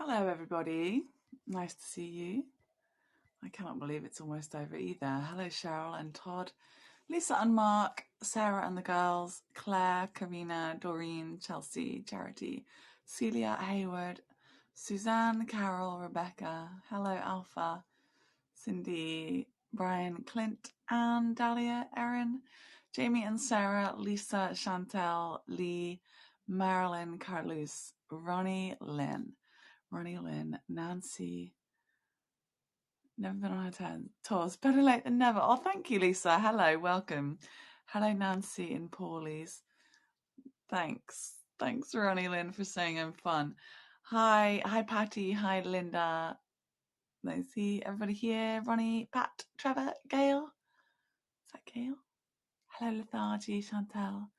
Hello everybody, nice to see you. I cannot believe it's almost over either. Hello Cheryl and Todd, Lisa and Mark, Sarah and the girls, Claire, Karina, Doreen, Chelsea, Charity, Celia, Hayward, Suzanne, Carol, Rebecca, hello Alpha, Cindy, Brian, Clint, Anne, Dahlia, Erin, Jamie and Sarah, Lisa, Chantel, Lee, Marilyn, Carlos, Ronnie Lynn, Nancy, never been on her tours. Better late than never. Oh, thank you, Lisa. Hello, welcome. Hello, Nancy and Paulies. Thanks, Ronnie Lynn, for saying I'm fun. Hi, Patty. Hi, Linda. Nice to see everybody here. Ronnie, Pat, Trevor, Gail. Is that Gail? Hello, Lethargy, Chantel.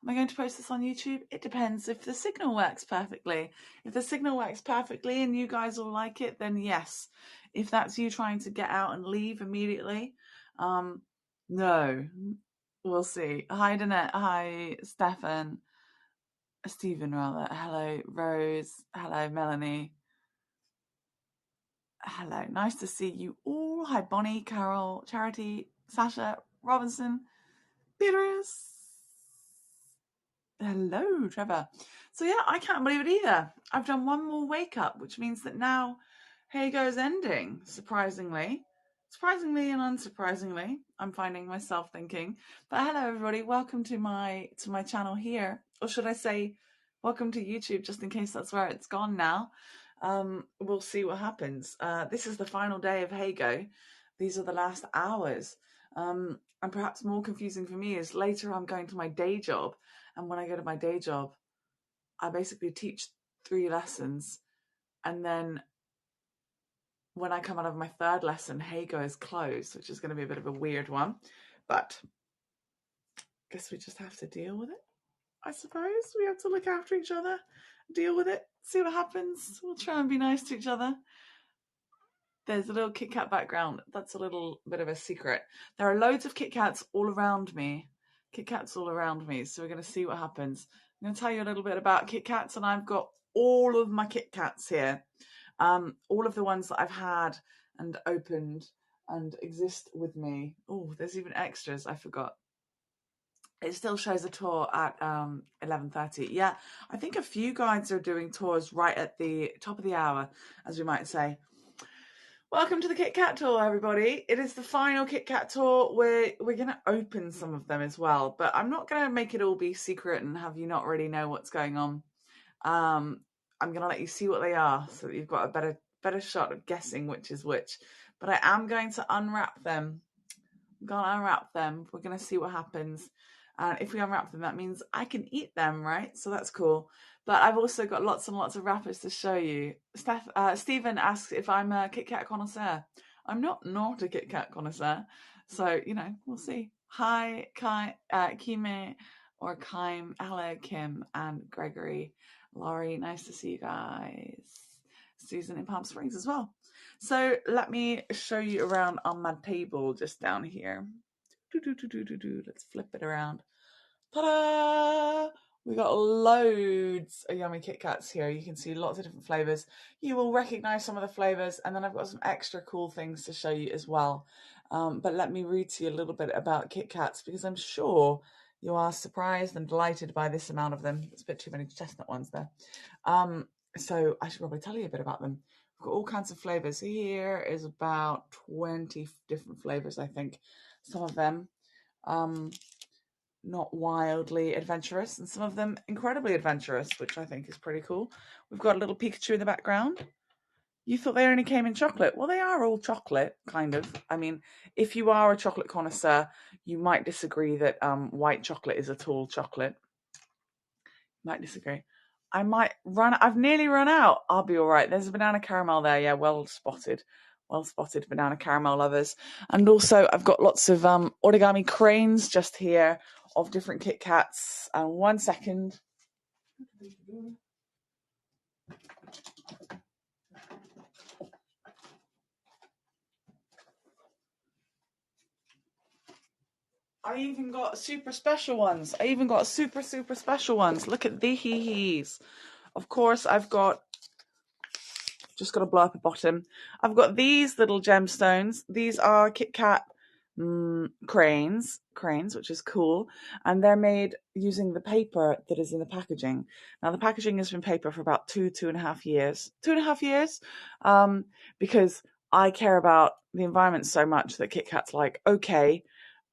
Am I going to post this on YouTube? It depends if the signal works perfectly. If the signal works perfectly and you guys all like it, then yes. If that's you trying to get out and leave immediately, no. We'll see. Hi, Danette. Hi, Stephen. Stephen, rather. Hello, Rose. Hello, Melanie. Hello. Nice to see you all. Hi, Bonnie, Carol, Charity, Sasha, Robinson, Beatrice. Hello, Trevor. So yeah, I can't believe it either. I've done one more wake up, which means that now Heygo's ending, surprisingly. Surprisingly and unsurprisingly, I'm finding myself thinking. But hello everybody, welcome to my channel here. Or should I say welcome to YouTube, just in case that's where it's gone now. We'll see what happens. This is the final day of Heygo. These are the last hours. And perhaps more confusing for me is later I'm going to my day job. And when I go to my day job, I basically teach 3 lessons. And then when I come out of my 3rd lesson, Heygo is closed, which is going to be a bit of a weird one. But I guess we just have to deal with it, I suppose. We have to look after each other, deal with it, see what happens. We'll try and be nice to each other. There's a little KitKat background. That's a little bit of a secret. There are loads of KitKats all around me. KitKats all around me. So we're going to see what happens. I'm going to tell you a little bit about KitKats, and I've got all of my KitKats here. All of the ones that I've had and opened and exist with me. Oh, there's even extras. I forgot. It still shows a tour at 11:30. Yeah, I think a few guides are doing tours right at the top of the hour, as we might say. Welcome to the KitKat tour, everybody. It is the final KitKat tour. We're going to open some of them as well, but I'm not going to make it all be secret and have you not really know what's going on. I'm going to let you see what they are so that you've got a better shot of guessing which is which. But I am going to unwrap them. I'm going to unwrap them. We're going to see what happens. And if we unwrap them, that means I can eat them, right? So that's cool. But I've also got lots and lots of wrappers to show you. Stephen asks if I'm a KitKat connoisseur. I'm not a KitKat connoisseur. So, we'll see. Hi, Kime or Kime. Hello, Kim and Gregory. Laurie, nice to see you guys. Susan in Palm Springs as well. So let me show you around on my table just down here. Let's flip it around. Ta-da! We got loads of yummy KitKats here. You can see lots of different flavors. You will recognize some of the flavors, and then I've got some extra cool things to show you as well. But let me read to you a little bit about KitKats, because I'm sure you are surprised and delighted by this amount of them. It's a bit too many chestnut ones there. So I should probably tell you a bit about them. We've got all kinds of flavors. Here is about 20 different flavors, I think. Some of them not wildly adventurous, and some of them incredibly adventurous, which I think is pretty cool. We've got a little Pikachu in the background. You thought they only came in chocolate. Well, they are all chocolate, kind of. I mean, if you are a chocolate connoisseur, you might disagree that white chocolate is at all chocolate. You might disagree. I've nearly run out. I'll be all right. There's a banana caramel there. Yeah, well spotted banana caramel lovers. And also I've got lots of origami cranes just here of different KitKats. 1 second. I even got super special ones. Super special ones. Look at these. Of course, I've got just got to blow up a bottom. I've got these little gemstones. These are KitKat cranes, which is cool. And they're made using the paper that is in the packaging. Now, the packaging has been paper for about 2.5 years. 2.5 years, because I care about the environment so much that KitKat's like, okay,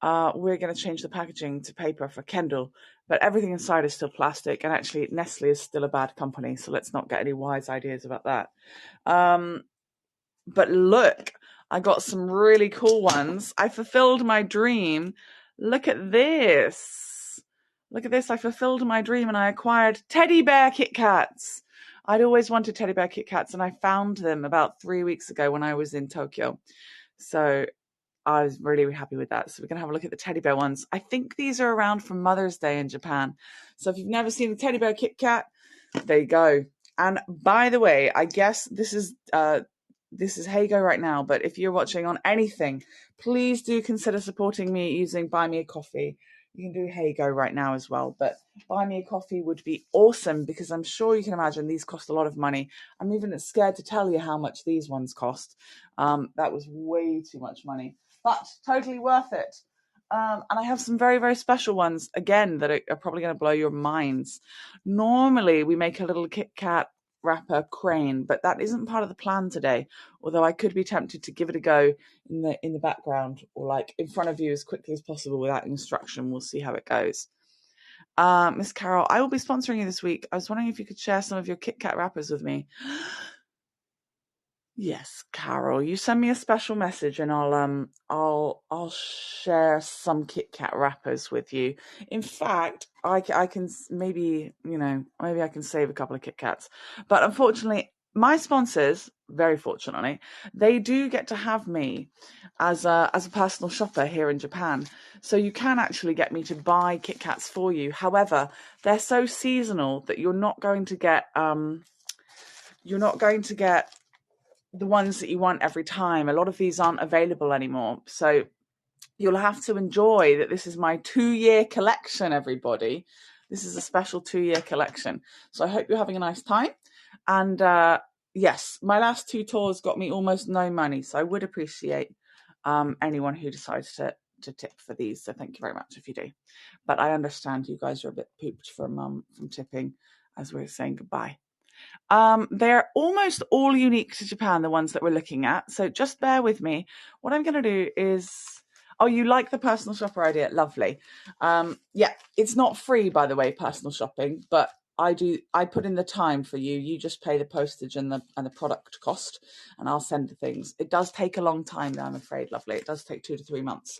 we're going to change the packaging to paper for Kendall, but everything inside is still plastic. And actually, Nestle is still a bad company, so let's not get any wise ideas about that. But look, I got some really cool ones. I fulfilled my dream. Look at this. Look at this. I fulfilled my dream and I acquired teddy bear KitKats. I'd always wanted teddy bear KitKats and I found them about 3 weeks ago when I was in Tokyo. So I was really happy with that. So we're going to have a look at the teddy bear ones. I think these are around for Mother's Day in Japan. So if you've never seen the teddy bear KitKat, there you go. And by the way, I guess this is Heygo right now, but if you're watching on anything, please do consider supporting me using Buy Me a Coffee. You can do Heygo right now as well, but Buy Me a Coffee would be awesome because I'm sure you can imagine these cost a lot of money. I'm even scared to tell you how much these ones cost. That was way too much money, but totally worth it. And I have some very, very special ones, again, that are probably going to blow your minds. Normally, we make a little KitKat wrapper crane, but that isn't part of the plan today, although I could be tempted to give it a go in the background or like in front of you as quickly as possible without instruction. We'll see how it goes. Miss Carol, I will be sponsoring you this week. I was wondering if you could share some of your KitKat wrappers with me. Yes, Carol, you send me a special message and I'll share some KitKat wrappers with you. In fact, I can maybe I can save a couple of KitKats. But unfortunately, my sponsors, very fortunately, they do get to have me as a personal shopper here in Japan. So you can actually get me to buy KitKats for you. However, they're so seasonal that you're not going to get the ones that you want every time. A lot of these aren't available anymore. So you'll have to enjoy that this is my 2-year collection, everybody. This is a special 2-year collection. So I hope you're having a nice time. And yes, my last 2 tours got me almost no money. So I would appreciate anyone who decides to tip for these. So thank you very much if you do. But I understand you guys are a bit pooped from tipping as we're saying goodbye. They're almost all unique to Japan, the ones that we're looking at. So just bear with me. What I'm going to do is, you like the personal shopper idea? Lovely. Yeah, it's not free, by the way, personal shopping, but I put in the time for you. You just pay the postage and the product cost, and I'll send the things. It does take a long time, though, I'm afraid, lovely. It does take 2 to 3 months.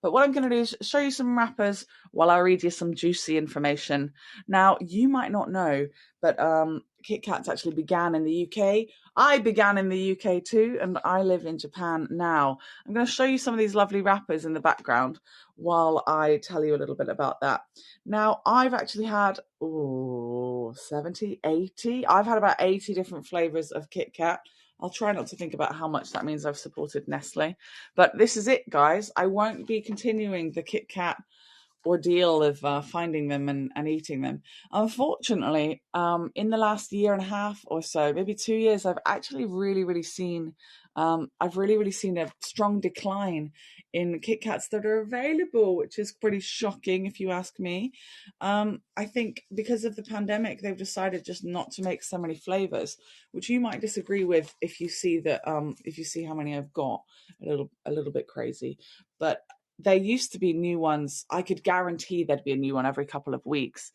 But what I'm going to do is show you some wrappers while I read you some juicy information. Now, you might not know, but KitKats actually began in the UK. I began in the UK too, and I live in Japan now. I'm going to show you some of these lovely wrappers in the background while I tell you a little bit about that. Now, I've actually had 70, 80. I've had about 80 different flavors of KitKat. I'll try not to think about how much that means I've supported Nestle. But this is it, guys. I won't be continuing the KitKat ordeal of finding them and eating them. Unfortunately, in the last 1.5 years or so, maybe 2 years, I've actually really seen a strong decline in KitKats that are available, which is pretty shocking if you ask me. I think because of the pandemic, they've decided just not to make so many flavors, which you might disagree with if you see that if you see how many I've got, a little bit crazy. But there used to be new ones. I could guarantee there'd be a new one every couple of weeks.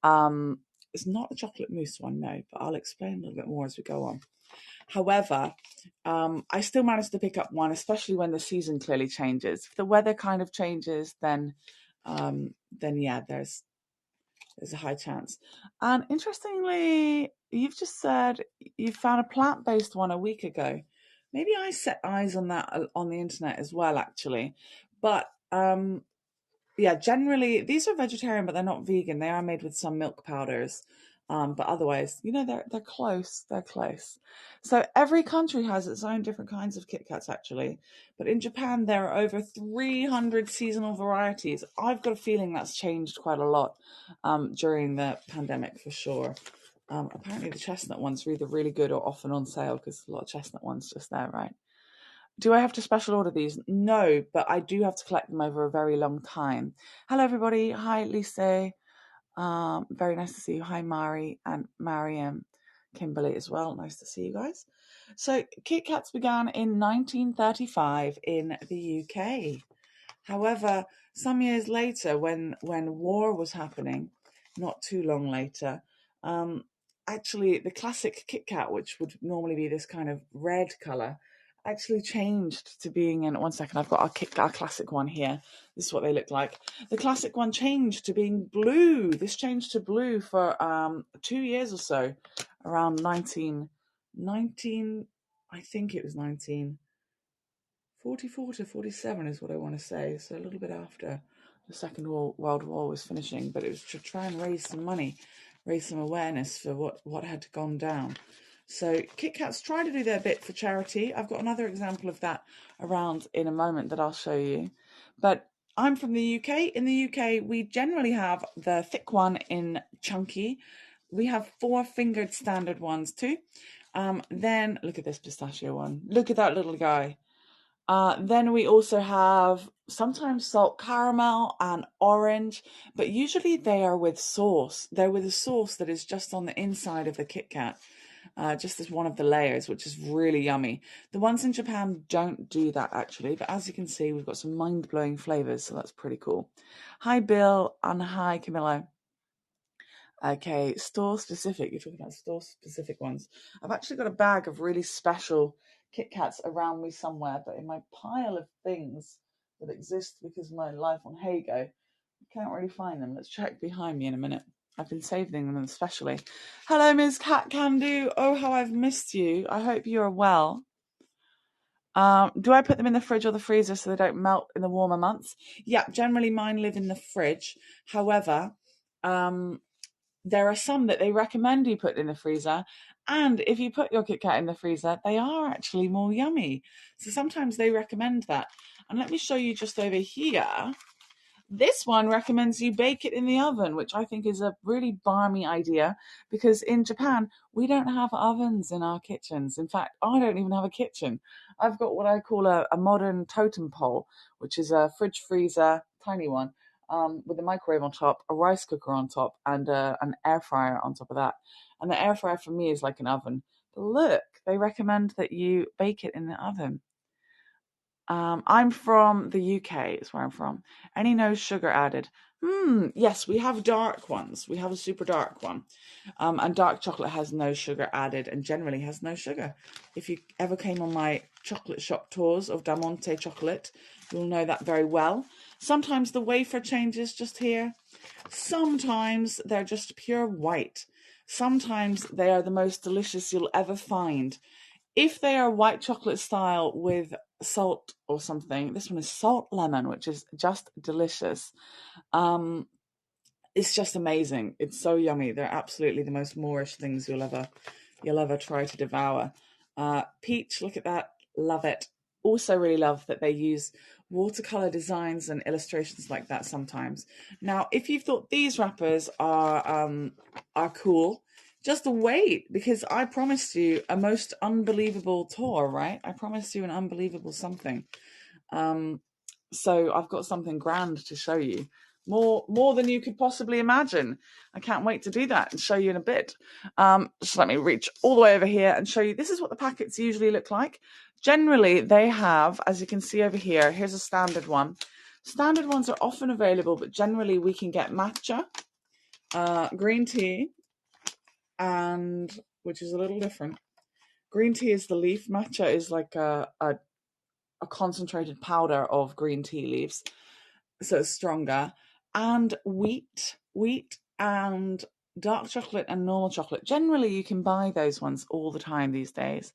It's not a chocolate mousse one, no, but I'll explain a little bit more as we go on. However, I still managed to pick up one, especially when the season clearly changes. If the weather kind of changes, then yeah, there's a high chance. And interestingly, you've just said you found a plant-based one a week ago. Maybe I set eyes on that on the internet as well, actually. But yeah, generally these are vegetarian, but they're not vegan. They are made with some milk powders. But otherwise, they're close. They're close. So every country has its own different kinds of KitKats, actually. But in Japan, there are over 300 seasonal varieties. I've got a feeling that's changed quite a lot during the pandemic, for sure. Apparently the chestnut ones are either really good or often on sale because a lot of chestnut ones just there, right? Do I have to special order these? No, but I do have to collect them over a very long time. Hello, everybody. Hi, Lisa. Very nice to see you. Hi, Mari and Mariam, Kimberly as well. Nice to see you guys. So, KitKats began in 1935 in the UK. However, some years later, when war was happening, not too long later, actually the classic Kit Kat, which would normally be this kind of red color, actually changed to being in. One second, I've got our classic one here. This is what they look like. The classic one changed to being blue. This changed to blue for 2 years or so, around 19, I think it was 1944 to 47 is what I want to say. So a little bit after the Second World War was finishing, but it was to try and raise some money, raise some awareness for what had gone down. So KitKats try to do their bit for charity. I've got another example of that around in a moment that I'll show you. But I'm from the UK. In the UK, we generally have the thick one in chunky. We have 4-fingered standard ones too. Then look at this pistachio one. Look at that little guy. Then we also have sometimes salt caramel and orange, but usually they are with sauce. They're with a sauce that is just on the inside of the Kit Kat, just as one of the layers, which is really yummy. The ones in Japan don't do that actually, but as you can see, we've got some mind-blowing flavors, so that's pretty cool. Hi, Bill, and hi, Camilla. Okay, store specific. You're talking about store specific ones. I've actually got a bag of really special Kit Kats around me somewhere, but in my pile of things that exist because of my life on Heygo, I can't really find them. Let's check behind me in a minute. I've been saving them especially. Hello, Ms. Cat Candu. Oh, how I've missed you. I hope you're well. Do I put them in the fridge or the freezer so they don't melt in the warmer months? Yeah, generally mine live in the fridge. However, there are some that they recommend you put in the freezer. And if you put your Kit Kat in the freezer, they are actually more yummy. So sometimes they recommend that. And let me show you just over here. This one recommends you bake it in the oven, which I think is a really balmy idea because in Japan, we don't have ovens in our kitchens. In fact, I don't even have a kitchen. I've got what I call a modern totem pole, which is a fridge freezer, tiny one, with a microwave on top, a rice cooker on top, and an air fryer on top of that. And the air fryer for me is like an oven. But look, they recommend that you bake it in the oven. I'm from the UK, is where I'm from. Any no sugar added? Yes, we have dark ones. We have a super dark one. And dark chocolate has no sugar added and generally has no sugar. If you ever came on my chocolate shop tours of Damonte chocolate, you'll know that very well. Sometimes the wafer changes just here. Sometimes they're just pure white. Sometimes they are the most delicious you'll ever find. If they are white chocolate style with salt or something, this one is salt lemon, which is just delicious. It's just amazing. It's so yummy. They're absolutely the most Moorish things you'll ever try to devour. Peach, look at that. Love it. Also really love that they use watercolor designs and illustrations like that sometimes. Now, if you thought these wrappers are cool, just wait, because I promised you a most unbelievable tour, right? I promised you an unbelievable something. So I've got something grand to show you. More than you could possibly imagine. I can't wait to do that and show you in a bit. Just let me reach all the way over here and show you. This is what the packets usually look like. Generally, they have, as you can see over here, here's a standard one. Standard ones are often available, but generally we can get matcha, green tea, and which is a little different. Green tea is the leaf. Matcha is like a concentrated powder of green tea leaves, so it's stronger. And wheat and dark chocolate and normal chocolate. Generally, you can buy those ones all the time these days.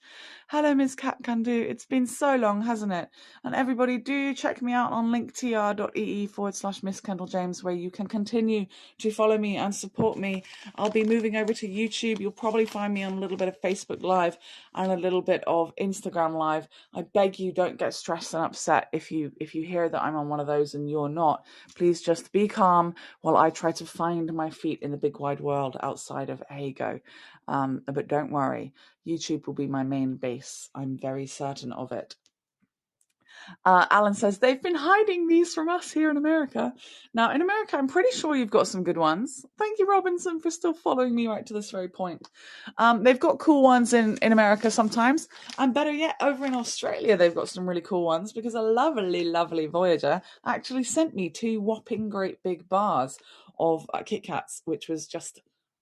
Hello, Ms. Cat Candu. It's been so long, hasn't it? And everybody, do check me out on linktr.ee/Miss Kendall James, where you can continue to follow me and support me. I'll be moving over to YouTube. You'll probably find me on a little bit of Facebook Live and a little bit of Instagram Live. I beg you, don't get stressed and upset if you hear that I'm on one of those and you're not. Please just be calm while I try to find my feet in the big wide world world outside of Heygo. But don't worry, YouTube will be my main base. I'm very certain of it. Alan says, they've been hiding these from us here in America. Now, in America, I'm pretty sure you've got some good ones. Thank you, Robinson, for still following me right to this very point. They've got cool ones in America sometimes. And better yet, over in Australia, they've got some really cool ones because a lovely, lovely Voyager actually sent me 2 whopping great big bars of KitKats, which was just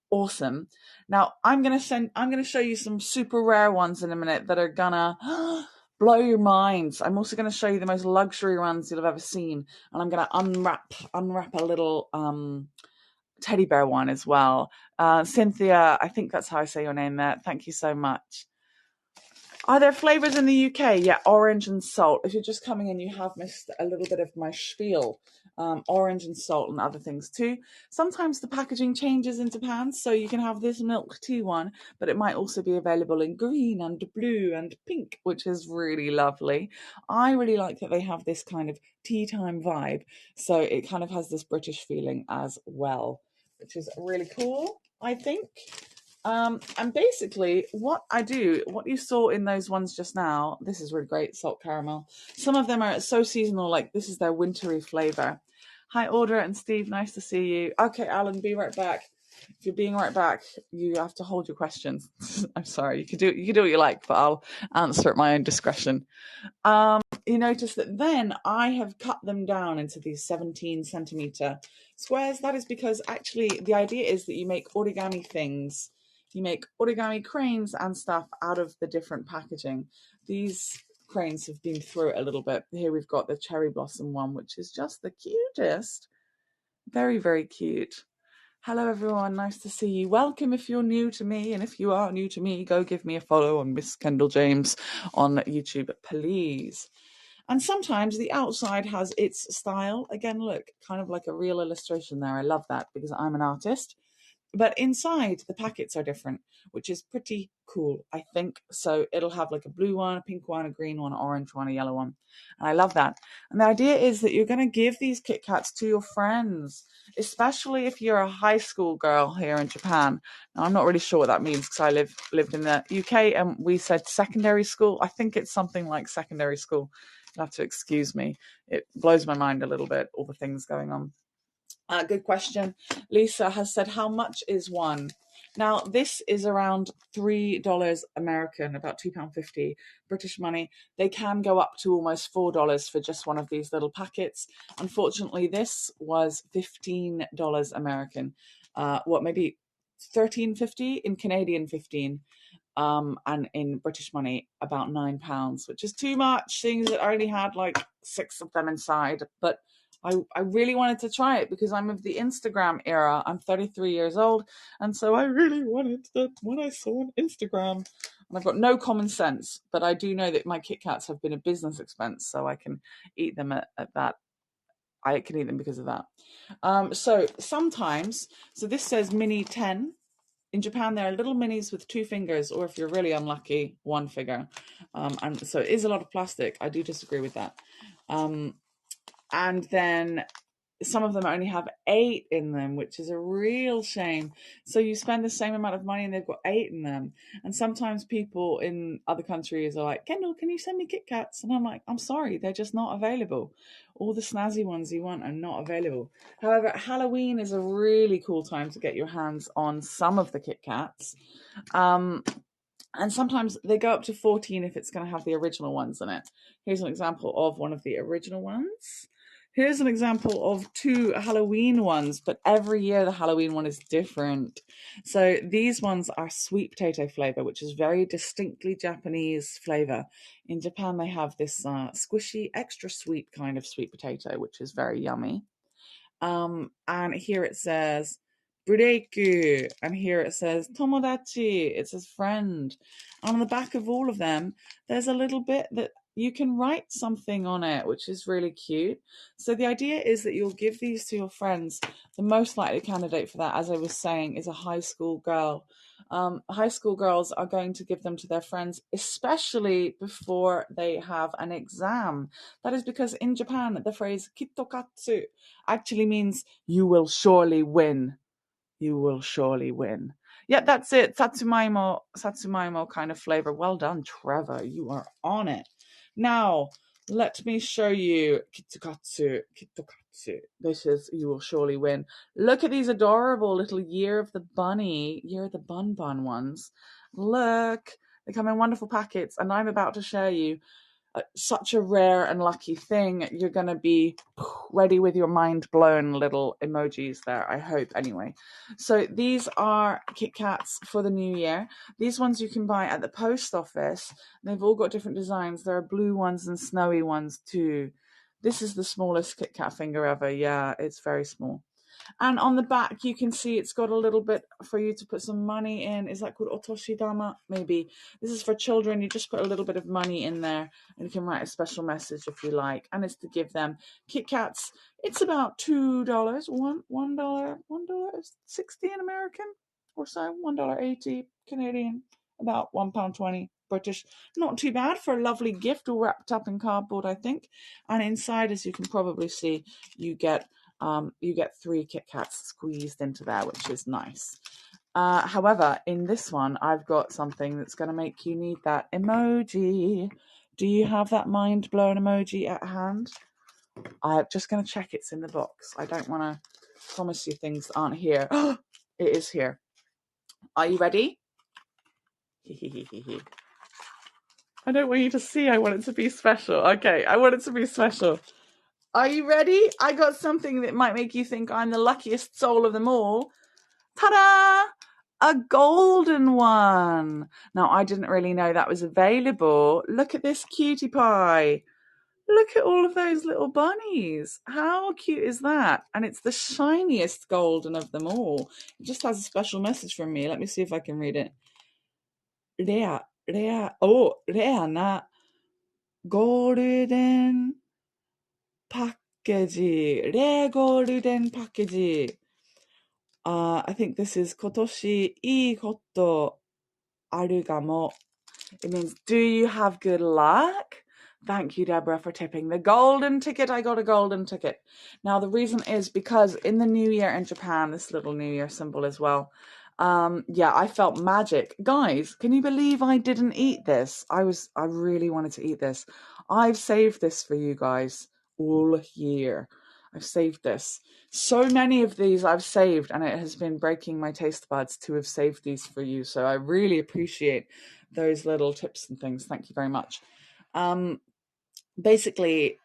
awesome. Now, I'm going to show you some super rare ones in a minute that are gonna blow your minds. I'm also going to show you the most luxury ones you'll have ever seen. And I'm going to unwrap a little teddy bear one as well. Cynthia, I think that's how I say your name there. Thank you so much. Are there flavors in the UK? Yeah, orange and salt. If you're just coming in, you have missed a little bit of my spiel. Orange and salt and other things too. Sometimes the packaging changes in Japan, so you can have this milk tea one, but it might also be available in green and blue and pink, which is really lovely. I really like that they have this kind of tea time vibe, so it kind of has this British feeling as well, which is really cool, I think. And basically what I do, what you saw in those ones just now, this is really great, salt caramel. Some of them are so seasonal, like this is their wintry flavor. Hi, Audra and Steve, nice to see you. Okay, Alan, be right back. If you're being right back, you have to hold your questions. I'm sorry, you can do what you like, but I'll answer at my own discretion. You notice that then I have cut them down into these 17 centimeter squares. That is because actually the idea is that you make origami things. You make origami cranes and stuff out of the different packaging. These cranes have been through it a little bit. Here we've got the cherry blossom one, which is just the cutest. Very, very cute. Hello, everyone. Nice to see you. Welcome if you're new to me. And if you are new to me, go give me a follow on Miss Kendall James on YouTube, please. And sometimes the outside has its style. Again, look, kind of like a real illustration there. I love that because I'm an artist. But inside, the packets are different, which is pretty cool, I think. So it'll have like a blue one, a pink one, a green one, an orange one, a yellow one. And I love that. And the idea is that you're going to give these KitKats to your friends, especially if you're a high school girl here in Japan. Now, I'm not really sure what that means because I lived in the UK and we said secondary school. I think it's something like secondary school. You'll have to excuse me. It blows my mind a little bit, all the things going on. Good question. Lisa has said, how much is one? Now, this is around $3 American, about £2.50 British money. They can go up to almost $4 for just one of these little packets. Unfortunately, this was $15 American. Maybe $13.50 in Canadian 15. And in British money, about £9, which is too much, seeing that I only had like 6 of them inside. But I really wanted to try it because I'm of the Instagram era. I'm 33 years old. And so I really wanted that when I saw on Instagram. And I've got no common sense, but I do know that my KitKats have been a business expense. So I can eat them at that. I can eat them because of that. So sometimes, so this says mini 10. In Japan, there are little minis with 2 fingers, or if you're really unlucky, 1 finger. And so it is a lot of plastic. I do disagree with that. And then some of them only have 8 in them, which is a real shame. So you spend the same amount of money and they've got 8 in them. And sometimes people in other countries are like, Kendall, can you send me KitKats? And I'm like, I'm sorry, they're just not available. All the snazzy ones you want are not available. However, Halloween is a really cool time to get your hands on some of the KitKats. And sometimes they go up to 14 if it's going to have the original ones in it. Here's an example of one of the original ones. Here's an example of 2 Halloween ones, but every year the Halloween one is different. So these ones are sweet potato flavor, which is very distinctly Japanese flavor. In Japan, they have this squishy, extra sweet kind of sweet potato, which is very yummy. And here it says Bureiku, and here it says Tomodachi, it says friend. And on the back of all of them, there's a little bit that you can write something on it, which is really cute. So the idea is that you'll give these to your friends. The most likely candidate for that, as I was saying, is a high school girl. High school girls are going to give them to their friends, especially before they have an exam. That is because in Japan, the phrase kitokatsu actually means you will surely win. you will surely win. Yeah, that's it. Satsumaimo kind of flavor. Well done, Trevor. You are on it. Now, let me show you KitKatsu. This is you will surely win. Look at these adorable little Year of the Bun Bun ones. Look, they come in wonderful packets, and I'm about to share you such a rare and lucky thing. You're going to be ready with your mind blown little emojis there, I hope, anyway. So these are KitKats for the new year. These ones you can buy at the post office. They've all got different designs. There are blue ones and snowy ones too. This is the smallest KitKat finger ever. Yeah, it's very small. And on the back, you can see it's got a little bit for you to put some money in. Is that called otoshidama? Maybe. This is for children. You just put a little bit of money in there and you can write a special message if you like. And it's to give them KitKats. It's about $2, $1.60 in American or so, $1.80 Canadian, about £1.20 British. Not too bad for a lovely gift all wrapped up in cardboard, I think. And inside, as you can probably see, you get 3 KitKats squeezed into there, which is nice. However, in this one, I've got something that's going to make you need that emoji. Do you have that mind-blown emoji at hand? I'm just going to check it's in the box. I don't want to promise you things that aren't here. It is here. Are you ready? I don't want you to see. I want it to be special. Okay, I want it to be special. Are you ready? I got something that might make you think I'm the luckiest soul of them all. Ta-da! A golden one. Now, I didn't really know that was available. Look at this cutie pie. Look at all of those little bunnies. How cute is that? And it's the shiniest golden of them all. It just has a special message from me. Let me see if I can read it. Rare na golden package. Rare golden package. I think this is kotoshi ii koto aru ga mo. It means, do you have good luck? Thank you, Deborah, for tipping. The golden ticket. I got a golden ticket. Now, the reason is because in the new year in Japan, this little new year symbol as well, I felt magic. Guys, can you believe I didn't eat this? I really wanted to eat this. I've saved this for you guys all year. I've saved this. So many of these I've saved, and it has been breaking my taste buds to have saved these for you. So I really appreciate those little tips and things. Thank you very much. Basically,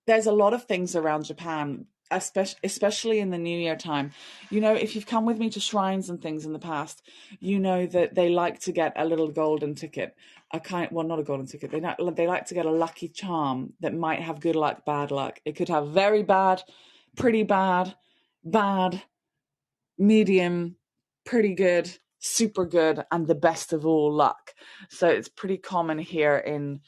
there's a lot of things around Japan, especially in the New Year time. You know, if you've come with me to shrines and things in the past, you know that they like to get a little golden ticket, not a golden ticket. They like to get a lucky charm that might have good luck, bad luck. It could have very bad, pretty bad, bad, medium, pretty good, super good, and the best of all luck. So it's pretty common here in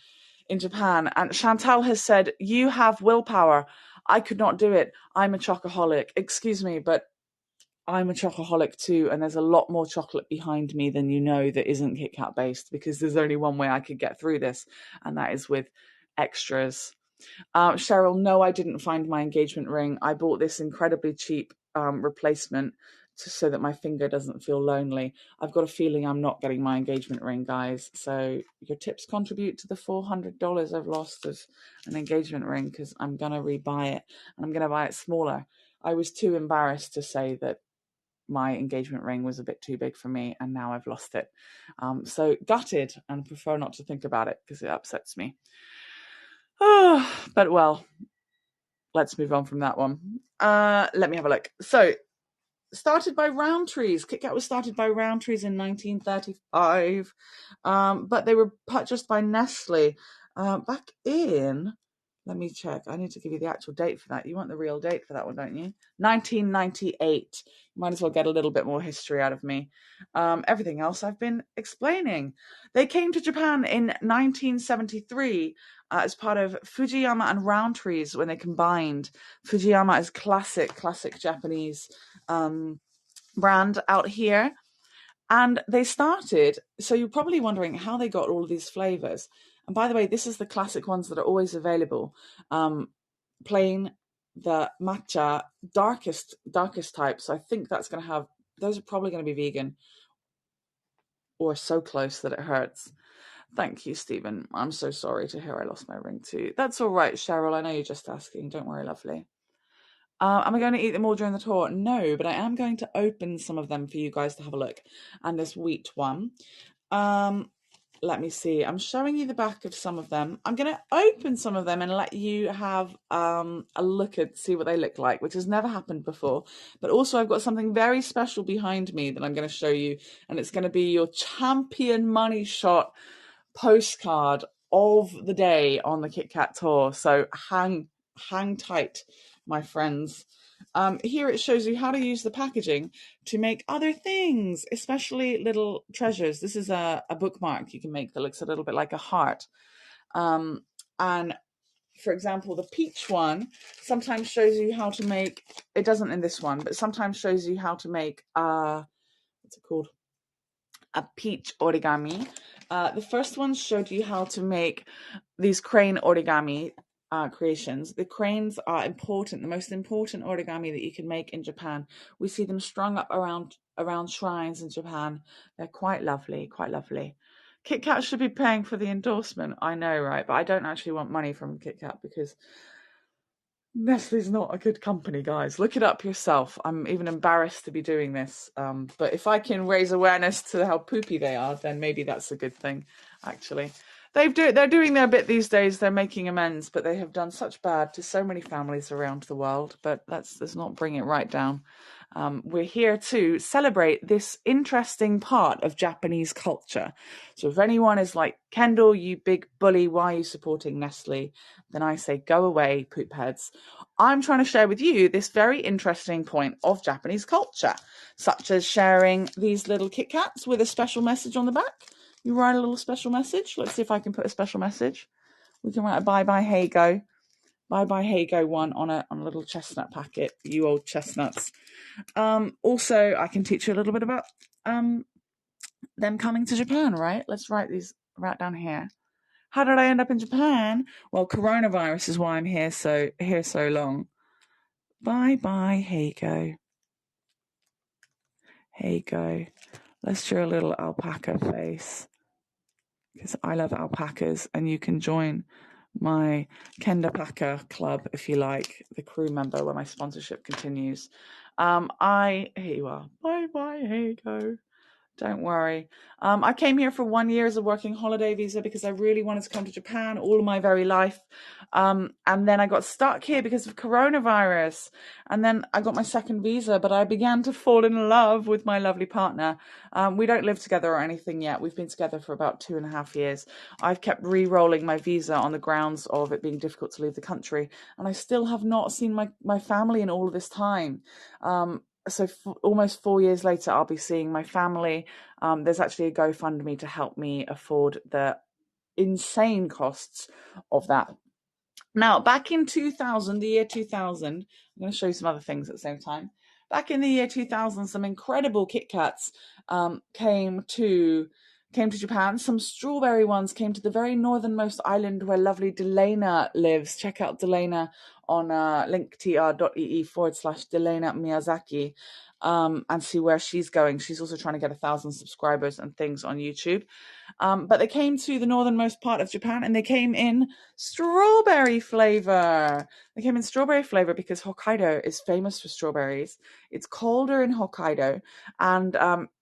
Japan. And Chantal has said, you have willpower. I could not do it. I'm a chocoholic. Excuse me, but I'm a chocoholic too. And there's a lot more chocolate behind me than you know that isn't KitKat based, because there's only one way I could get through this, and that is with extras. Cheryl, no, I didn't find my engagement ring. I bought this incredibly cheap replacement so that my finger doesn't feel lonely. I've got a feeling I'm not getting my engagement ring, guys. So your tips contribute to the $400 I've lost as an engagement ring, because I'm going to rebuy it, and I'm going to buy it smaller. I was too embarrassed to say that my engagement ring was a bit too big for me, and now I've lost it. So gutted, and prefer not to think about it because it upsets me. But well, let's move on from that one. Let me have a look. So, started by Rowntrees. KitKat was started by Rowntrees in 1935, but they were purchased by Nestle back in, let me check. I need to give you the actual date for that. You want the real date for that one, don't you? 1998. Might as well get a little bit more history out of me. Everything else I've been explaining. They came to Japan in 1973 as part of Fujiyama and Rowntrees when they combined. Fujiyama is classic Japanese brand out here. And they started, so you're probably wondering how they got all of these flavors. And by the way, this is the classic ones that are always available. Plain, the matcha, darkest type. So I think that's going to have Those are probably going to be vegan or so close that it hurts. Thank you, Stephen. I'm so sorry to hear I lost my ring too. That's all right, Cheryl. I know you're just asking. Don't worry, lovely. Am I going to eat them all during the tour? No, but I am going to open some of them for you guys to have a look. And this wheat one. Let me see. I'm showing you the back of some of them. I'm going to open some of them and let you have a look at, see what they look like, which has never happened before. But also I've got something very special behind me that I'm going to show you. And it's going to be your champion money shot postcard of the day on the KitKat tour. So hang tight, my friends. Here it shows you how to use the packaging to make other things, especially little treasures. This is a bookmark you can make that looks a little bit like a heart. And for example, the peach one sometimes shows you how to make, it doesn't in this one, but sometimes shows you how to make, what's it called? A peach origami. The first one showed you how to make these crane origami creations. The cranes are important, the most important origami that you can make in Japan. We see them strung up around shrines in Japan. They're quite lovely, quite lovely. KitKat should be paying for the endorsement. I know, right? But I don't actually want money from KitKat because Nestle's not a good company, guys. Look it up yourself. I'm even embarrassed to be doing this. But if I can raise awareness to how poopy they are, then maybe that's a good thing, actually. They're doing their bit these days. They're making amends, but they have done such bad to so many families around the world. But let's not bring it right down. We're here to celebrate this interesting part of Japanese culture. So if anyone is like, Kendall, you big bully, why are you supporting Nestle? Then I say, go away, poop heads. I'm trying to share with you this very interesting point of Japanese culture, such as sharing these little KitKats with a special message on the back. You write a little special message. Let's see if I can put a special message. We can write a bye-bye Heygo. Bye-bye Heygo one on a little chestnut packet, you old chestnuts. Also, I can teach you a little bit about them coming to Japan, right? Let's write these right down here. How did I end up in Japan? Well, coronavirus is why I'm here so long. Bye-bye Heygo. Heygo. Let's draw a little alpaca face, because I love alpacas, and you can join my Kendapaka club if you like, the crew member, where my sponsorship continues. Here you are. Bye bye, Heygo. Don't worry. I came here for 1 year as a working holiday visa because I really wanted to come to Japan all of my very life. And then I got stuck here because of coronavirus. And then I got my second visa, but I began to fall in love with my lovely partner. We don't live together or anything yet. We've been together for about 2.5 years. I've kept re-rolling my visa on the grounds of it being difficult to leave the country. And I still have not seen my family in all of this time. So almost 4 years later, I'll be seeing my family. There's actually a GoFundMe to help me afford the insane costs of that. Now, back in 2000, the year 2000, I'm going to show you some other things at the same time. Back in the year 2000, some incredible KitKats came to Japan. Some strawberry ones came to the very northernmost island where lovely Delena lives. Check out Delena on linktr.ee/Delena Miyazaki and see where she's going. She's also trying to get 1,000 subscribers and things on YouTube. But they came to the northernmost part of Japan, and they came in strawberry flavor. They came in strawberry flavor because Hokkaido is famous for strawberries. It's colder in Hokkaido, and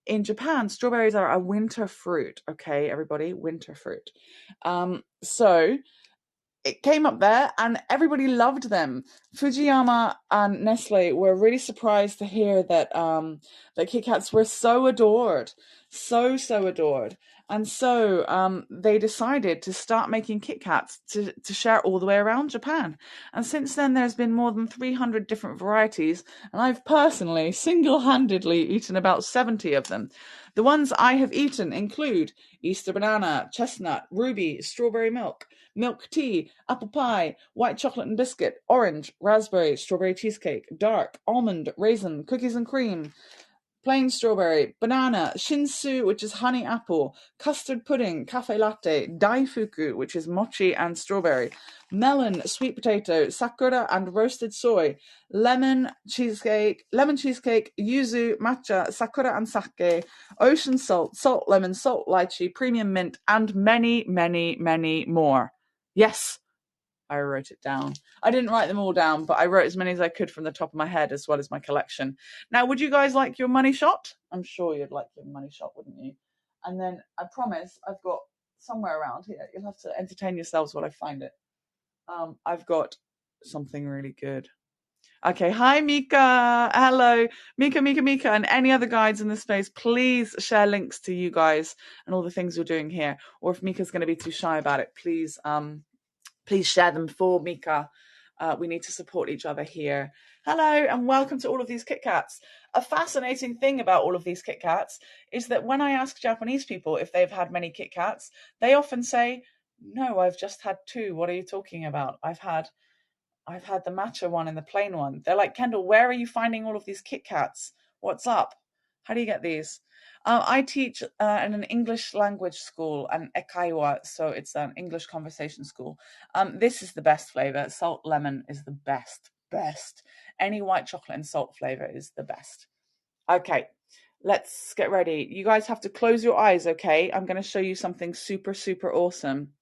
in Japan, strawberries are a winter fruit. Okay, everybody, winter fruit. So it came up there and everybody loved them. Fujiyama and Nestle were really surprised to hear that that KitKats were so adored, so adored. And so they decided to start making KitKats to share all the way around Japan. And since then, there's been more than 300 different varieties, and I've personally single-handedly eaten about 70 of them. The ones I have eaten include Easter banana, chestnut, ruby, strawberry milk tea, apple pie, white chocolate and biscuit, orange, raspberry, strawberry cheesecake, dark, almond, raisin, cookies and cream, plain strawberry, banana, shinsu, which is honey apple, custard pudding, cafe latte, daifuku, which is mochi and strawberry, melon, sweet potato, sakura and roasted soy, lemon cheesecake, yuzu, matcha, sakura and sake, ocean salt, salt lemon, salt lychee, premium mint, and many, many, many more. Yes, I wrote it down. I didn't write them all down, but I wrote as many as I could from the top of my head, as well as my collection. Now, would you guys like your money shot? I'm sure you'd like your money shot, wouldn't you? And then I promise I've got somewhere around here. You'll have to entertain yourselves while I find it. I've got something really good. Okay, hi Mika. Hello, Mika, and any other guides in this space, please share links to you guys and all the things you're doing here. Or if Mika's going to be too shy about it, please share them for Mika. We need to support each other here. Hello and welcome to all of these KitKats. A fascinating thing about all of these KitKats is that when I ask Japanese people if they've had many KitKats, they often say, no, I've just had 2. What are you talking about? I've had the matcha one and the plain one. They're like, Kendall, where are you finding all of these KitKats? What's up? How do you get these? I teach in an English language school, an ekaiwa, so it's an English conversation school. This is the best flavor. Salt lemon is the best. Any white chocolate and salt flavor is the best. Okay, let's get ready. You guys have to close your eyes, okay? I'm going to show you something super, super awesome.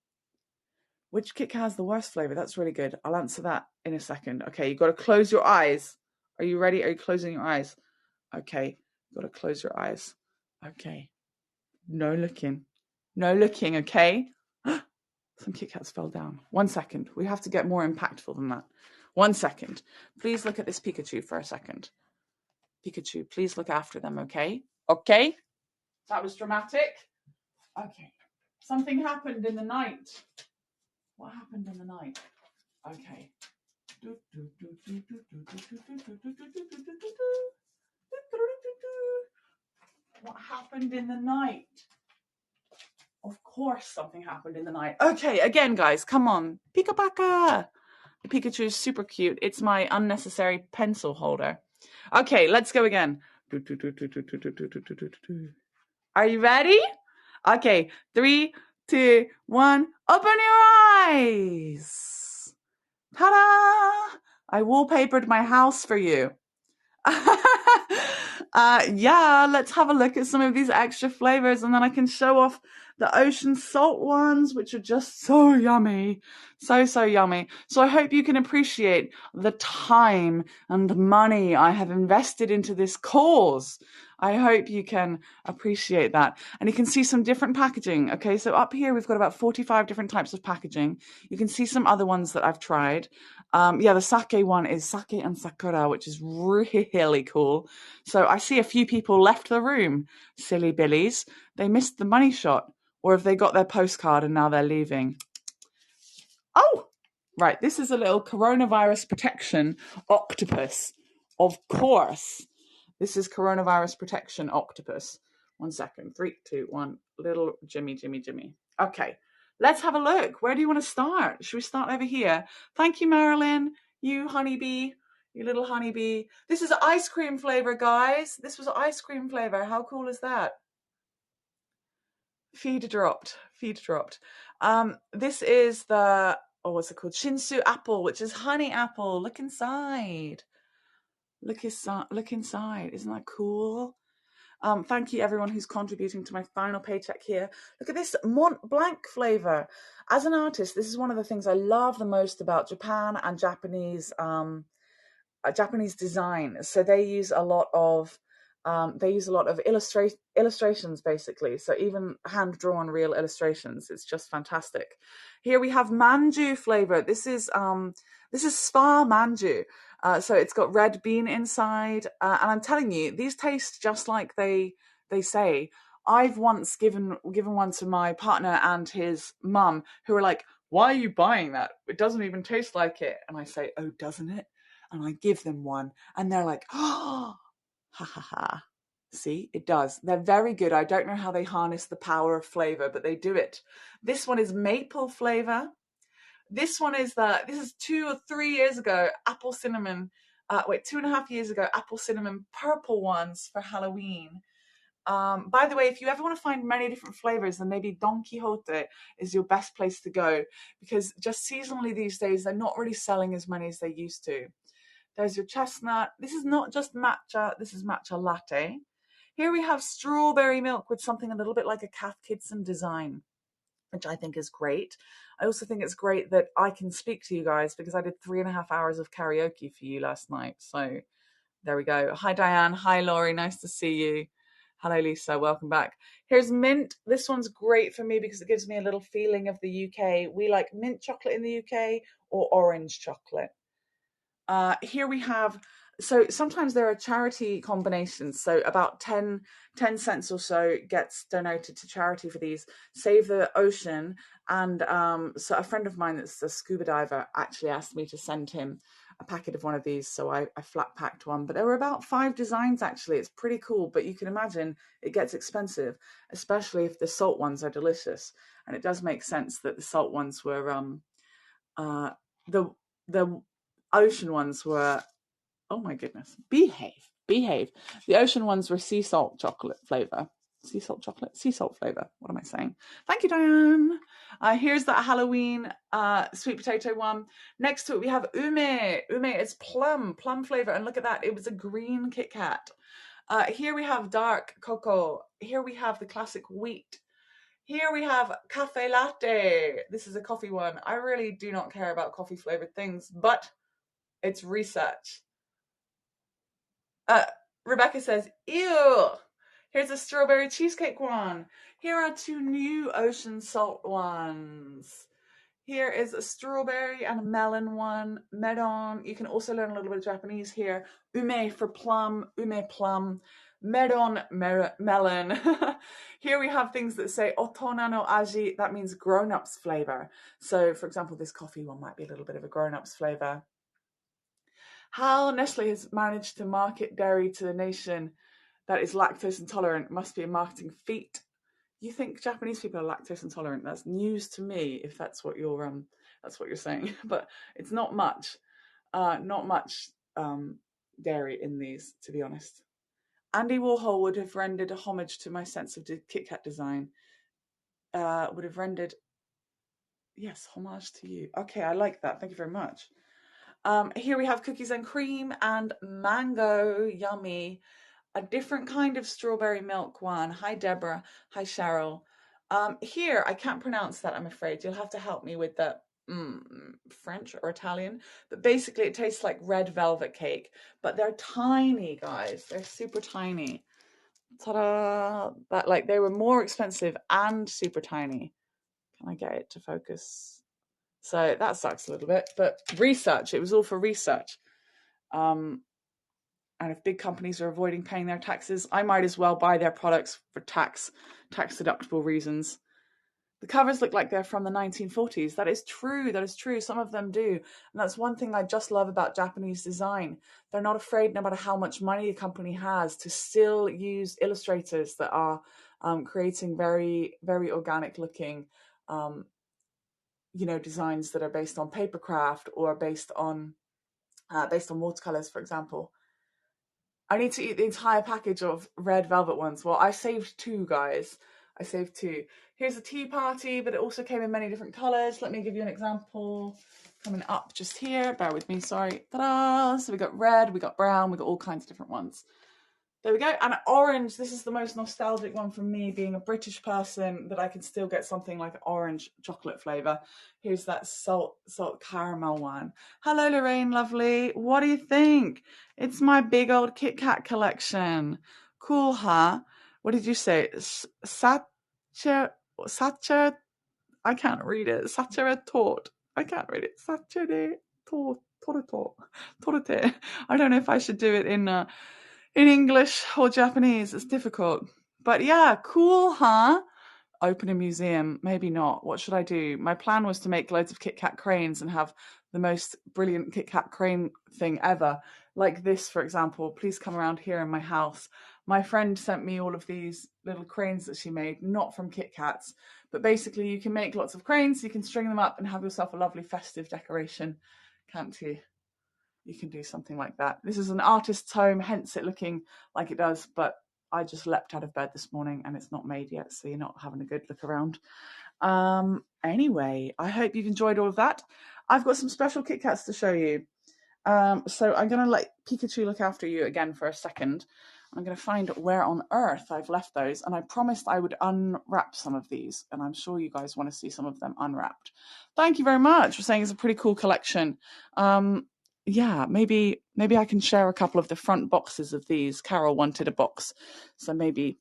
Which KitKat has the worst flavor? That's really good. I'll answer that in a second. Okay, you've got to close your eyes. Are you ready? Are you closing your eyes? Okay, you've got to close your eyes. Okay. No looking, okay? Some KitKats fell down. 1 second. We have to get more impactful than that. 1 second. Please look at this Pikachu for a second. Pikachu, please look after them, okay? Okay? That was dramatic. Okay. Something happened in the night. What happened in the night? Okay. What happened in the night? Of course something happened in the night. Okay, again, guys, come on. Pika Paka! The Pikachu is super cute. It's my unnecessary pencil holder. Okay, let's go again. Are you ready? Okay, 3, 2, 1. Open your eyes! Ta-da! I wallpapered my house for you. Yeah, let's have a look at some of these extra flavors, and then I can show off the ocean salt ones, which are just so yummy. So yummy. So I hope you can appreciate the time and money I have invested into this cause. I hope you can appreciate that. And you can see some different packaging. Okay, so up here we've got about 45 different types of packaging. You can see some other ones that I've tried. Yeah, the sake one is sake and sakura, which is really cool. So I see a few people left the room. Silly billies. They missed the money shot. Or have they got their postcard and now they're leaving? Oh, right. This is a little coronavirus protection octopus. Of course. This is coronavirus protection octopus. 1 second. 3, 2, 1. Little Jimmy. Okay. Let's have a look. Where do you want to start? Should we start over here? Thank you, Marilyn. You honeybee. You little honeybee. This is ice cream flavor, guys. This was ice cream flavor. How cool is that? Feed dropped. This is the, what's it called? Shinsu apple, which is honey apple. Look inside. Look inside. Isn't that cool? Thank you everyone who's contributing to my final paycheck here. Look at this Mont Blanc flavor. As an artist, this is one of the things I love the most about Japan and Japanese design. So they use a lot of illustrations, basically. So even hand-drawn real illustrations. It's just fantastic. Here we have manju flavor. This is spa manju. So it's got red bean inside. And I'm telling you, these taste just like they say. I've once given one to my partner and his mum, who were like, why are you buying that? It doesn't even taste like it. And I say, oh, doesn't it? And I give them one and they're like, oh, ha ha ha. See, it does. They're very good. I don't know how they harness the power of flavor, but they do it. This one is maple flavor. This one is this is 2 or 3 years ago, apple cinnamon. wait, 2.5 years ago, apple cinnamon purple ones for Halloween. By the way, if you ever want to find many different flavors, then maybe Don Quixote is your best place to go, because just seasonally these days, they're not really selling as many as they used to. There's your chestnut. This is not just matcha, this is matcha latte. Here we have strawberry milk with something a little bit like a Cath Kidston design, which I think is great. I also think it's great that I can speak to you guys because I did 3.5 hours of karaoke for you last night. So there we go. Hi, Diane. Hi, Laurie. Nice to see you. Hello, Lisa. Welcome back. Here's mint. This one's great for me because it gives me a little feeling of the UK. We like mint chocolate in the UK or orange chocolate. Here we have, so sometimes there are charity combinations. So about 10 cents or so gets donated to charity for these. Save the Ocean. And so a friend of mine that's a scuba diver actually asked me to send him a packet of one of these. So I flat packed one. But there were about 5 designs actually. It's pretty cool. But you can imagine it gets expensive, especially if the salt ones are delicious. And it does make sense that the salt ones were the ocean ones were, oh my goodness, behave. The ocean ones were sea salt flavor. What am I saying? Thank you, Diane. Here's that Halloween sweet potato one. Next to it, we have ume. Ume is plum flavor. And look at that. It was a green Kit Kat. Here we have dark cocoa. Here we have the classic wheat. Here we have cafe latte. This is a coffee one. I really do not care about coffee flavored things, but it's research. Rebecca says, ew. Here's a strawberry cheesecake one. Here are 2 new ocean salt ones. Here is a strawberry and a melon one. Medon. You can also learn a little bit of Japanese here. Ume for plum. Ume plum. Medon melon. Here we have things that say otona no aji. That means grown-ups flavor. So, for example, this coffee one might be a little bit of a grown-ups flavor. How Nestle has managed to market dairy to the nation that is lactose intolerant must be a marketing feat. You think Japanese people are lactose intolerant? That's news to me, if that's what you're saying. But it's not much dairy in these, to be honest. Andy Warhol would have rendered a homage to my sense of Kit Kat design. Would have rendered, yes, homage to you. Okay, I like that. Thank you very much. Here we have cookies and cream and mango, yummy. A different kind of strawberry milk one. Hi, Deborah. Hi, Cheryl. Here, I can't pronounce that, I'm afraid. You'll have to help me with the French or Italian. But basically, it tastes like red velvet cake. But they're tiny, guys. They're super tiny. Ta-da! But like, they were more expensive and super tiny. Can I get it to focus? So that sucks a little bit, but research, it was all for research. And if big companies are avoiding paying their taxes, I might as well buy their products for tax deductible reasons. The covers look like they're from the 1940s. That is true. Some of them do. And that's one thing I just love about Japanese design. They're not afraid, no matter how much money a company has, to still use illustrators that are creating very, very organic looking designs that are based on papercraft or based on watercolors, for example. I need to eat the entire package of red velvet ones. Well, I saved 2, guys. I saved 2. Here's a tea party, but it also came in many different colors. Let me give you an example. Coming up just here. Bear with me, sorry. Ta-da! So we got red, we got brown, we got all kinds of different ones. There we go. And orange, this is the most nostalgic one from me, being a British person, that I can still get something like orange chocolate flavour. Here's that salt caramel one. Hello, Lorraine, lovely. What do you think? It's my big old Kit Kat collection. Cool, huh? What did you say? Satcher, I can't read it. Satcher tort. I can't read it. Satcher tort. Torte. I don't know if I should do it in English or Japanese. It's difficult. But yeah, cool, huh? Open a museum. Maybe not. What should I do? My plan was to make loads of Kit Kat cranes and have the most brilliant Kit Kat crane thing ever. Like this, for example. Please come around here in my house. My friend sent me all of these little cranes that she made, not from Kit Kats. But basically, you can make lots of cranes, you can string them up and have yourself a lovely festive decoration, can't you? you can do something like that. This is an artist's home, hence it looking like it does, but I just leapt out of bed this morning and it's not made yet, so you're not having a good look around. Anyway, I hope you've enjoyed all of that. I've got some special KitKats to show you. So I'm going to let Pikachu look after you again for a second. I'm going to find where on earth I've left those, and I promised I would unwrap some of these, and I'm sure you guys want to see some of them unwrapped. Thank you very much for saying it's a pretty cool collection. Yeah, maybe I can share a couple of the front boxes of these. Carol wanted a box, so maybe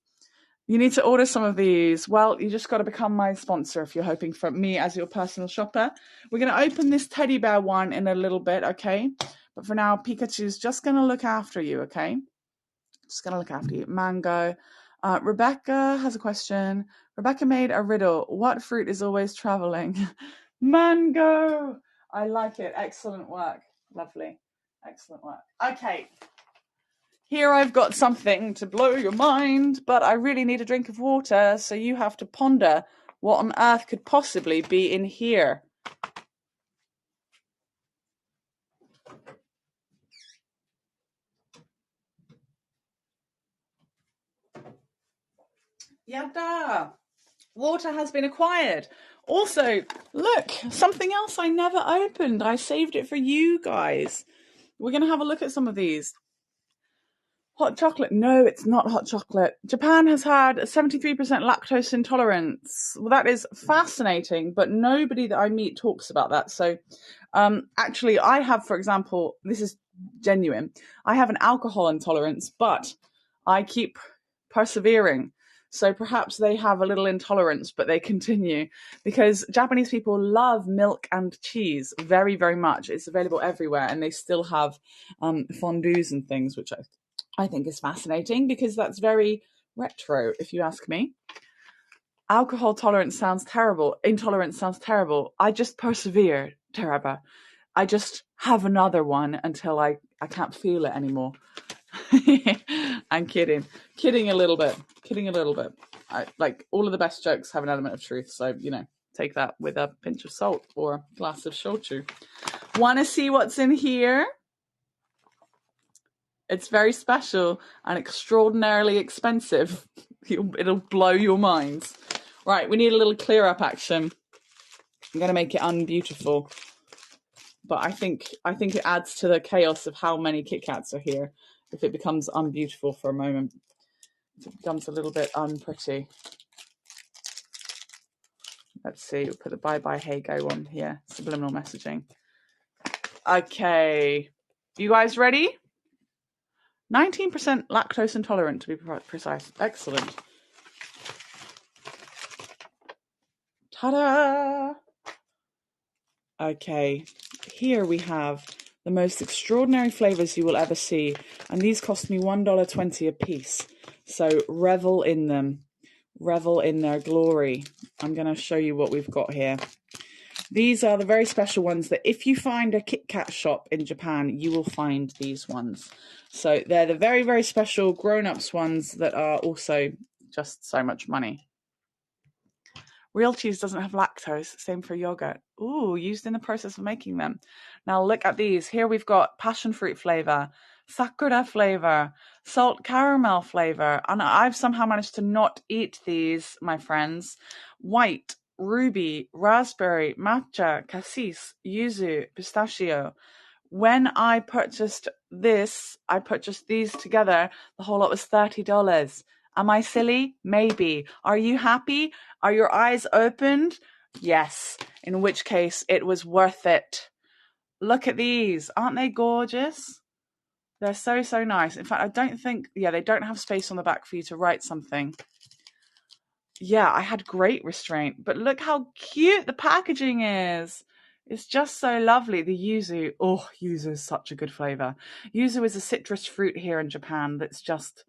you need to order some of these. Well, you just got to become my sponsor if you're hoping for me as your personal shopper. We're going to open this teddy bear one in a little bit, okay? But for now, Pikachu's just going to look after you, okay? Just going to look after you. Mango. Rebecca has a question. Rebecca made a riddle. What fruit is always traveling? Mango. I like it. Excellent work. Lovely. Excellent work. Okay. Here I've got something to blow your mind, but I really need a drink of water, so you have to ponder what on earth could possibly be in here. Yada! Water has been acquired. Also, look, something else I never opened. I saved it for you guys. We're going to have a look at some of these. Hot chocolate. No, it's not hot chocolate. Japan has had a 73% lactose intolerance. Well, that is fascinating, but nobody that I meet talks about that. So actually, I have, for example, this is genuine. I have an alcohol intolerance, but I keep persevering. So perhaps they have a little intolerance, but they continue because Japanese people love milk and cheese very, very much. It's available everywhere, and they still have fondues and things, which I think is fascinating because that's very retro, if you ask me. Alcohol tolerance sounds terrible. Intolerance sounds terrible. I just persevere, Teraba. I just have another one until I can't feel it anymore. I'm kidding. Kidding a little bit. Like all of the best jokes have an element of truth. So, take that with a pinch of salt or a glass of shochu. Want to see what's in here? It's very special and extraordinarily expensive. It'll blow your minds. Right, we need a little clear up action. I'm going to make it unbeautiful. But I think it adds to the chaos of how many KitKats are here if it becomes unbeautiful for a moment. If it becomes a little bit unpretty. Let's see, we'll put the bye-bye Heygo on here. Subliminal messaging. Okay. You guys ready? 19% lactose intolerant, to be precise. Excellent. Ta-da! Okay, here we have the most extraordinary flavors you will ever see, and these cost me $1.20 a piece. So revel in them. Revel in their glory. I'm going to show you what we've got here. These are the very special ones that if you find a KitKat shop in Japan, you will find these ones. So they're the very, very special grown-ups ones that are also just so much money. Real cheese doesn't have lactose, same for yogurt. Ooh, used in the process of making them. Now look at these. Here we've got passion fruit flavor, sakura flavor, salt caramel flavor, and I've somehow managed to not eat these, my friends. White, ruby, raspberry, matcha, cassis, yuzu, pistachio. When I purchased this, I purchased these together. The whole lot was $30. Am I silly? Maybe. Are you happy? Are your eyes opened? Yes. In which case, it was worth it. Look at these. Aren't they gorgeous? They're so, so nice. In fact, I don't think, they don't have space on the back for you to write something. Yeah, I had great restraint. But look how cute the packaging is. It's just so lovely. The yuzu. Oh, yuzu is such a good flavor. Yuzu is a citrus fruit here in Japan that's just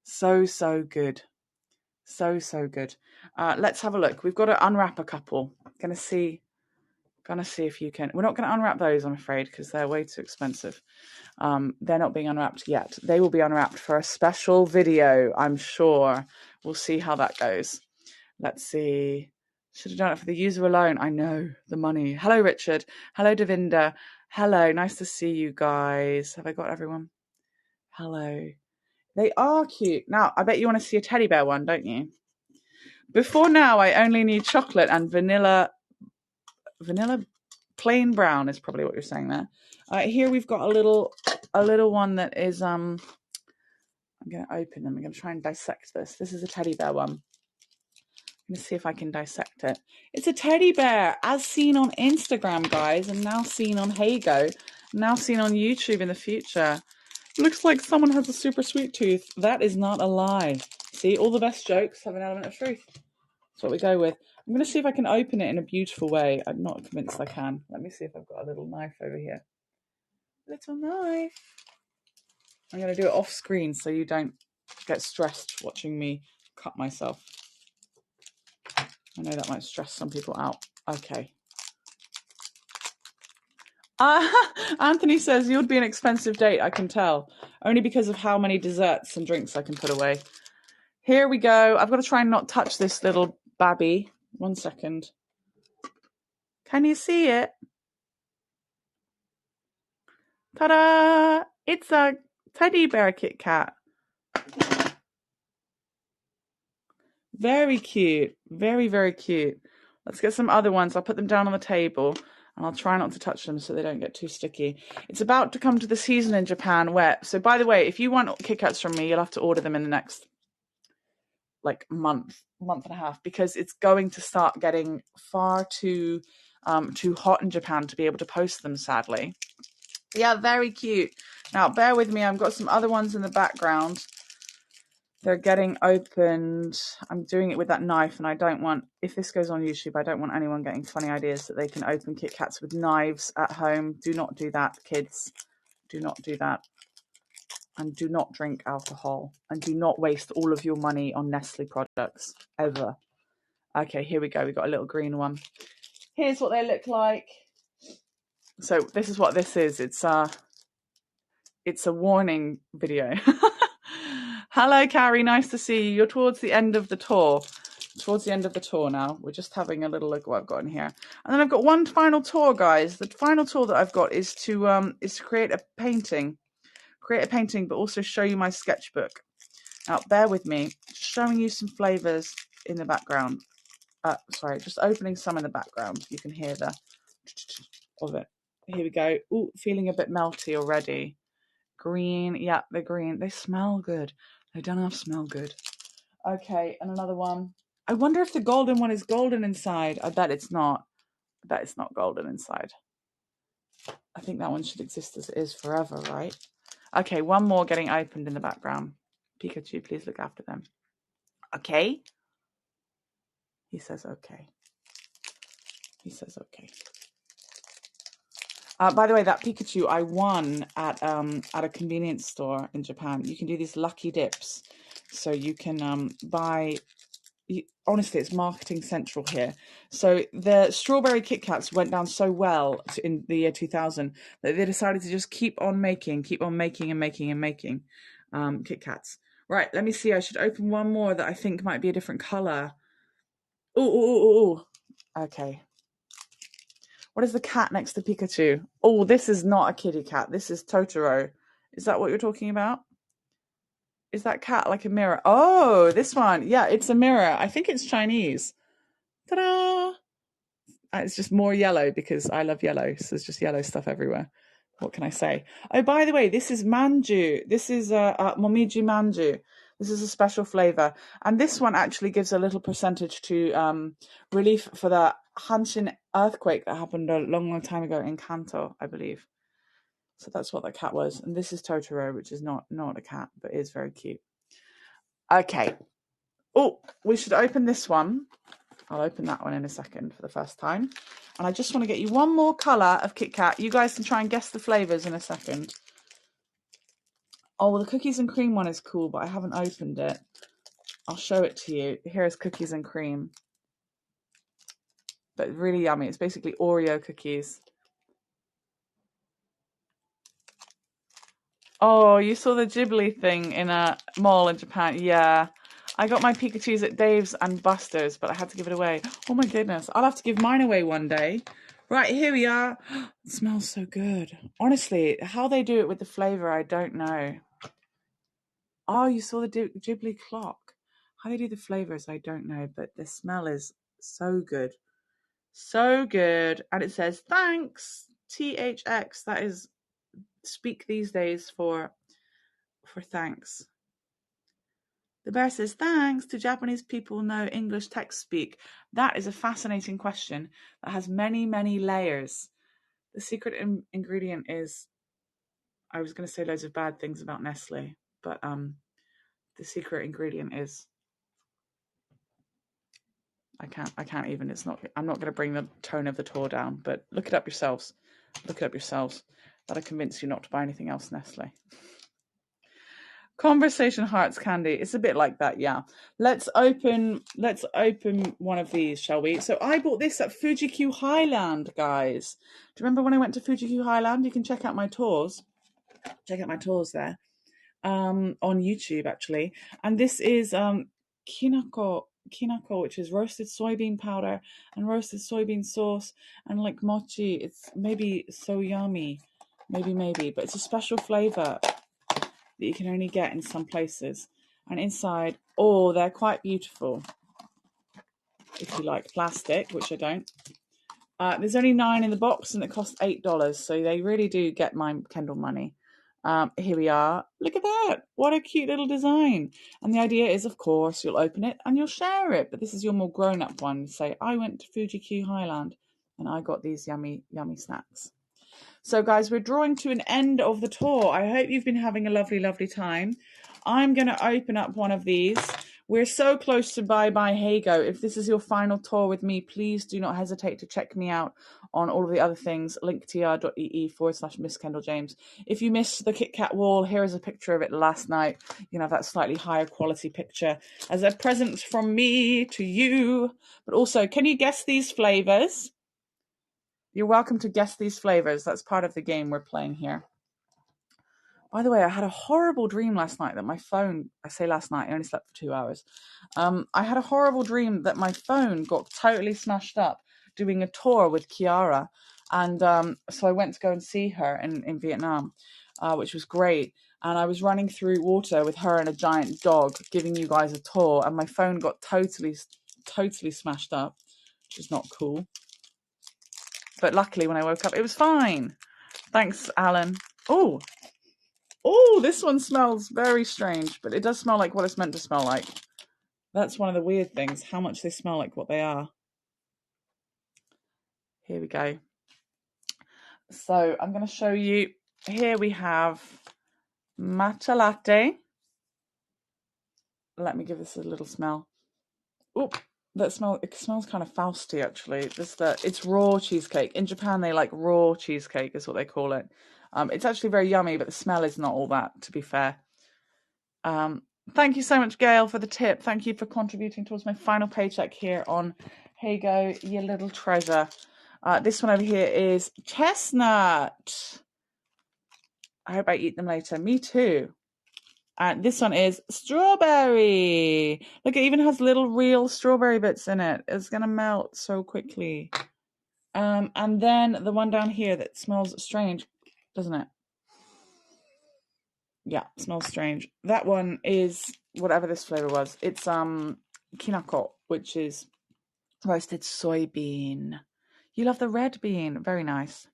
so, so good. So, so good. Let's have a look. We've got to unwrap a couple. Gonna see if you can. We're not going to unwrap those, I'm afraid, because they're way too expensive. They're not being unwrapped yet. They will be unwrapped for a special video, I'm sure. We'll see how that goes. Let's see. Should have done it for the user alone. I know, the money. Hello, Richard. Hello, Devinda. Hello, nice to see you guys. Have I got everyone? Hello. They are cute. Now, I bet you want to see a teddy bear one, don't you? Before now, I only need chocolate and vanilla plain brown is probably what you're saying there. Here we've got a little one that is I'm gonna open them. I'm gonna try and dissect this. This is a teddy bear one. I'm gonna see if I can dissect it. It's a teddy bear, as seen on Instagram, guys, and now seen on Heygo, now seen on YouTube in the future. Looks like someone has a super sweet tooth. That is not a lie. See, all the best jokes have an element of truth. That's what we go with. I'm going to see if I can open it in a beautiful way. I'm not convinced I can. Let me see if I've got a little knife over here. Little knife. I'm going to do it off screen so you don't get stressed watching me cut myself. I know that might stress some people out. Okay. Anthony says, you'd be an expensive date, I can tell. Only because of how many desserts and drinks I can put away. Here we go. I've got to try and not touch this little babby. 1 second. Can you see it? Ta-da! It's a teddy bear Kit Kat. Very cute. Very, very cute. Let's get some other ones. I'll put them down on the table and I'll try not to touch them so they don't get too sticky. It's about to come to the season in Japan where, so by the way, if you want Kit Kats from me, you'll have to order them in the next month and a half, because it's going to start getting far too hot in Japan to be able to post them, sadly. Yeah, very cute. Now, bear with me. I've got some other ones in the background. They're getting opened. I'm doing it with that knife, and I don't want, if this goes on YouTube, I don't want anyone getting funny ideas that they can open Kit Kats with knives at home. Do not do that, kids. Do not do that. And do not drink alcohol. And do not waste all of your money on Nestle products, ever. Okay, here we go. We've got a little green one. Here's what they look like. So this is what this is. It's a warning video. Hello, Carrie. Nice to see you. You're towards the end of the tour. Towards the end of the tour now. We're just having a little look at what I've got in here. And then I've got one final tour, guys. The final tour that I've got is to create a painting. Create a painting, but also show you my sketchbook. Now, bear with me. Just showing you some flavors in the background. Sorry, just opening some in the background. You can hear the of it. Here we go. Ooh, feeling a bit melty already. Green. Yeah, they're green. They smell good. They don't half smell good. Okay, and another one. I wonder if the golden one is golden inside. I bet it's not. I bet it's not golden inside. I think that one should exist as it is forever, right? Okay, one more getting opened in the background. Pikachu, please look after them. Okay. He says okay. He says okay. By the way, that Pikachu I won at a convenience store in Japan. You can do these lucky dips. So you can buy... honestly, it's marketing central here. So the strawberry Kit Kats went down so well in the year 2000 that they decided to just keep on making Kit Kats. Right, let me see. I should open one more that I think might be a different color. Ooh. Okay. What is the cat next to Pikachu? Oh, this is not a kitty cat. This is Totoro. Is that what you're talking about? Is that cat like a mirror? Oh, this one. Yeah, it's a mirror. I think it's Chinese. Ta-da! It's just more yellow because I love yellow. So there's just yellow stuff everywhere. What can I say? Oh, by the way, this is manju. This is momiji manju. This is a special flavor. And this one actually gives a little percentage to relief for the Hanshin earthquake that happened a long time ago in Kanto, I believe. So that's what that cat was. And this is Totoro, which is not a cat, but is very cute. Okay. Oh, we should open this one. I'll open that one in a second for the first time. And I just want to get you one more colour of Kit Kat. You guys can try and guess the flavours in a second. Oh, well, the cookies and cream one is cool, but I haven't opened it. I'll show it to you. Here's cookies and cream. But really yummy. It's basically Oreo cookies. Oh, you saw the Ghibli thing in a mall in Japan? Yeah. I got my Pikachus at Dave's and Buster's, but I had to give it away. Oh my goodness. I'll have to give mine away one day. Right, here we are. It smells so good. Honestly, how they do it with the flavor, I don't know. Oh, you saw the Ghibli clock. How they do the flavors, I don't know, but the smell is so good. So good. And it says thanks, THX. That is speak these days for thanks. The bear says thanks. Do Japanese people know English text speak? That is a fascinating question that has many, many layers. The secret ingredient is, I was going to say loads of bad things about Nestle, but the secret ingredient is, I can't even, it's not, I'm not going to bring the tone of the tour down, but look it up yourselves. Look it up yourselves. That'll convince you not to buy anything else Nestle. Conversation hearts candy. It's a bit like that, yeah. Let's open one of these, shall we? So I bought this at Fuji-Q Highland, guys. Do you remember when I went to Fuji-Q Highland? You can check out my tours. Check out my tours there. On YouTube actually. And this is kinako, which is roasted soybean powder and roasted soybean sauce and like mochi. It's maybe so yummy. Maybe, but it's a special flavor that you can only get in some places. And inside, oh, they're quite beautiful. If you like plastic, which I don't. There's only 9 in the box and it costs $8. So they really do get my Kendall money. Here we are. Look at that. What a cute little design. And the idea is, of course, you'll open it and you'll share it. But this is your more grown-up one. You say, I went to Fuji-Q Highland and I got these yummy, yummy snacks. So, guys, we're drawing to an end of the tour. I hope you've been having a lovely, lovely time. I'm going to open up one of these. We're so close to bye-bye Heygo. If this is your final tour with me, please do not hesitate to check me out on all of the other things, linktr.ee/Miss Kendall James. If you missed the KitKat wall, here is a picture of it last night. You know, that slightly higher quality picture as a present from me to you. But also, can you guess these flavors? You're welcome to guess these flavors. That's part of the game we're playing here. By the way, I had a horrible dream last night that my phone, I say last night, I only slept for 2 hours. I had a horrible dream that my phone got totally smashed up doing a tour with Kiara. And so I went to go and see her in Vietnam, which was great. And I was running through water with her and a giant dog giving you guys a tour. And my phone got totally smashed up, which is not cool. But luckily, when I woke up, it was fine. Thanks, Alan. Oh, this one smells very strange, but it does smell like what it's meant to smell like. That's one of the weird things, how much they smell like what they are. Here we go. So I'm going to show you. Here we have matcha latte. Let me give this a little smell. Oh, it smells kind of Fausty, actually. It's raw cheesecake. In Japan, they like raw cheesecake, is what they call it. It's actually very yummy, but the smell is not all that, to be fair. Thank you so much, Gail, for the tip. Thank you for contributing towards my final paycheck here on Heygo, you little treasure. This one over here is chestnut. I hope I eat them later. Me too. And this one is strawberry. Look, it even has little real strawberry bits in it. It's going to melt so quickly. And then the one down here that smells strange, doesn't it? Yeah, smells strange. That one is whatever this flavor was. It's kinako, which is roasted soybean. You love the red bean. Very nice.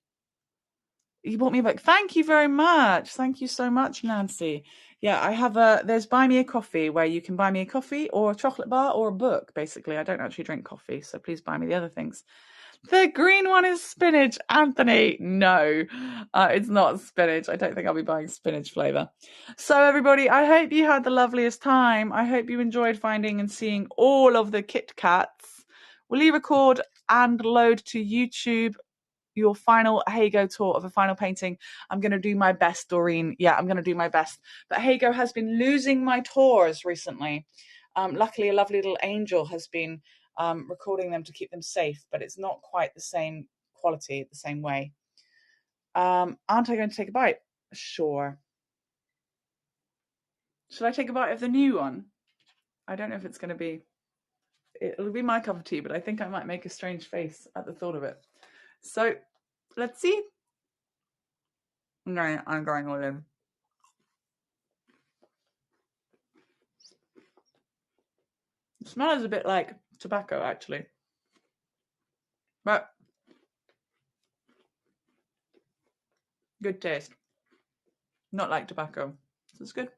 You bought me a book. Thank you very much. Thank you so much, Nancy. Yeah, I have there's Buy Me a Coffee where you can buy me a coffee or a chocolate bar or a book, basically. I don't actually drink coffee, so please buy me the other things. The green one is spinach, Anthony. No, it's not spinach. I don't think I'll be buying spinach flavor. So everybody, I hope you had the loveliest time. I hope you enjoyed finding and seeing all of the KitKats. Will you record and load to YouTube your final Heygo tour of a final painting? I'm going to do my best, Doreen. Yeah, I'm going to do my best. But Heygo has been losing my tours recently. Luckily, a lovely little angel has been recording them to keep them safe, but it's not quite the same quality, the same way. Aren't I going to take a bite? Sure. Should I take a bite of the new one? I don't know if it's going to be... It'll be my cup of tea, but I think I might make a strange face at the thought of it. So let's see. I'm going all in. It smells a bit like tobacco, actually. But good taste. Not like tobacco. So it's good.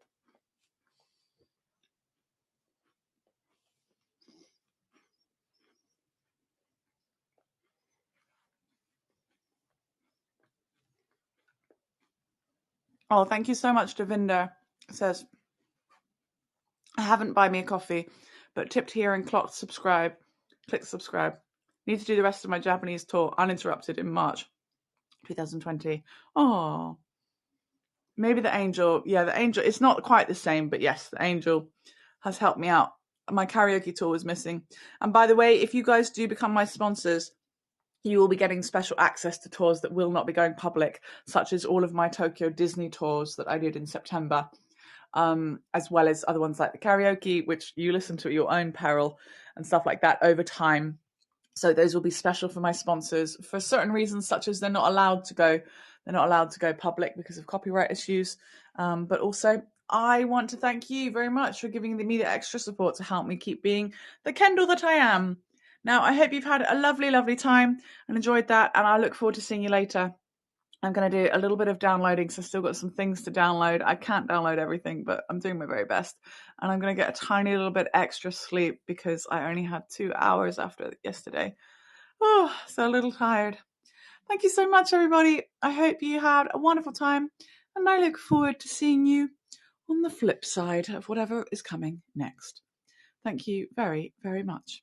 Oh, thank you so much, Devinder. It says, I haven't buy me a coffee, but tipped here and clocked subscribe. Click subscribe. Need to do the rest of my Japanese tour uninterrupted in March 2020. Oh, maybe the angel. Yeah, the angel. It's not quite the same, but yes, the angel has helped me out. My karaoke tour was missing. And by the way, if you guys do become my sponsors, you will be getting special access to tours that will not be going public, such as all of my Tokyo Disney tours that I did in September, as well as other ones like the karaoke, which you listen to at your own peril and stuff like that over time. So those will be special for my sponsors for certain reasons, such as they're not allowed to go public because of copyright issues. But also, I want to thank you very much for giving me the extra support to help me keep being the Kendall that I am. Now, I hope you've had a lovely, lovely time and enjoyed that, and I look forward to seeing you later. I'm going to do a little bit of downloading, so I've still got some things to download. I can't download everything, but I'm doing my very best. And I'm going to get a tiny little bit extra sleep because I only had 2 hours after yesterday. Oh, so a little tired. Thank you so much, everybody. I hope you had a wonderful time, and I look forward to seeing you on the flip side of whatever is coming next. Thank you very, very much.